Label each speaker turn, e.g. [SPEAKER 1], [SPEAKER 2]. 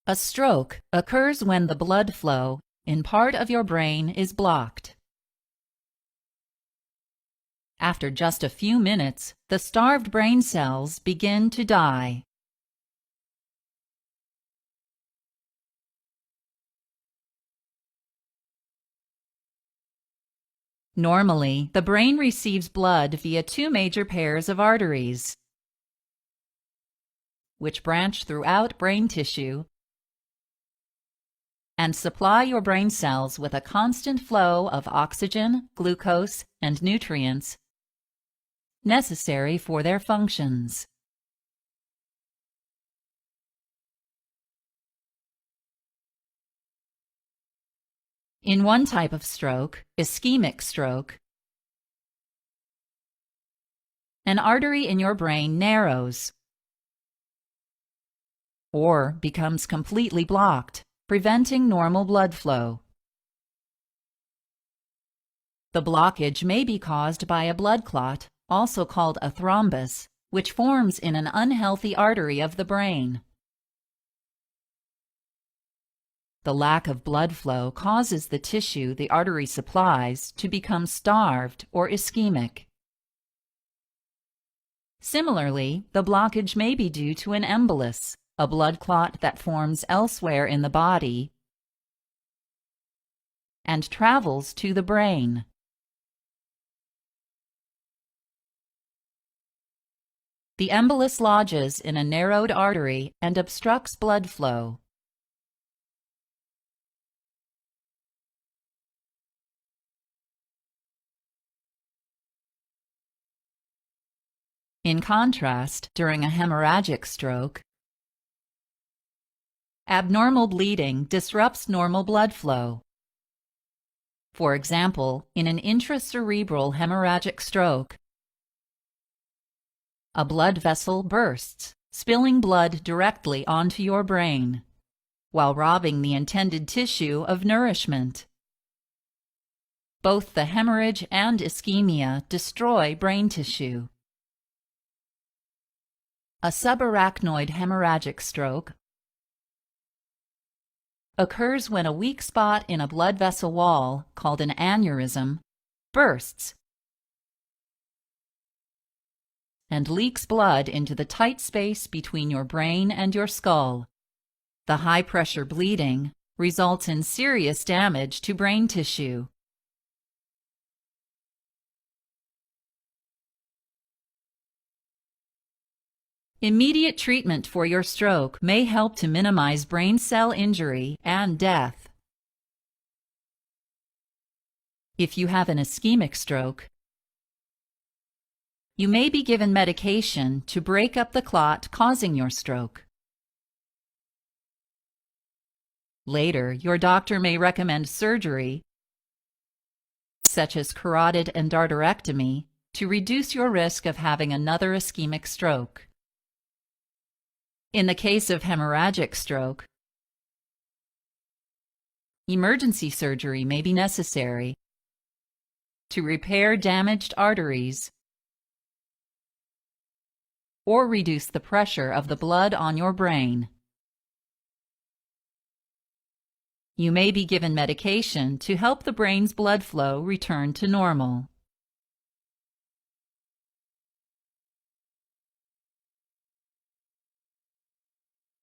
[SPEAKER 1] A stroke occurs when the blood flow in part of your brain is blocked. After just a few minutes, the starved brain cells begin to die. Normally, the brain receives blood via two major pairs of arteries, which branch throughout brain tissue and supply your brain cells with a constant flow of oxygen, glucose, and nutrients necessary for their functions. In one type of stroke, ischemic stroke, an artery in your brain narrows or becomes completely blocked, preventing normal blood flow. The blockage may be caused by a blood clot, also called a thrombus, which forms in an unhealthy artery of the brain. The lack of blood flow causes the tissue the artery supplies to become starved or ischemic. Similarly, the blockage may be due to an embolus, a blood clot that forms elsewhere in the body and travels to the brain. The embolus lodges in a narrowed artery and obstructs blood flow. In contrast, during a hemorrhagic stroke, abnormal bleeding disrupts normal blood flow. For example, in an intracerebral hemorrhagic stroke, a blood vessel bursts, spilling blood directly onto your brain, while robbing the intended tissue of nourishment. Both the hemorrhage and ischemia destroy brain tissue. A subarachnoid hemorrhagic stroke occurs when a weak spot in a blood vessel wall, called an aneurysm, bursts and leaks blood into the tight space between your brain and your skull. The high-pressure bleeding results in serious damage to brain tissue. Immediate treatment for your stroke may help to minimize brain cell injury and death. If you have an ischemic stroke, you may be given medication to break up the clot causing your stroke. Later, your doctor may recommend surgery, such as carotid endarterectomy, to reduce your risk of having another ischemic stroke. In the case of hemorrhagic stroke, emergency surgery may be necessary to repair damaged arteries or reduce the pressure of the blood on your brain. You may be given medication to help the brain's blood flow return to normal.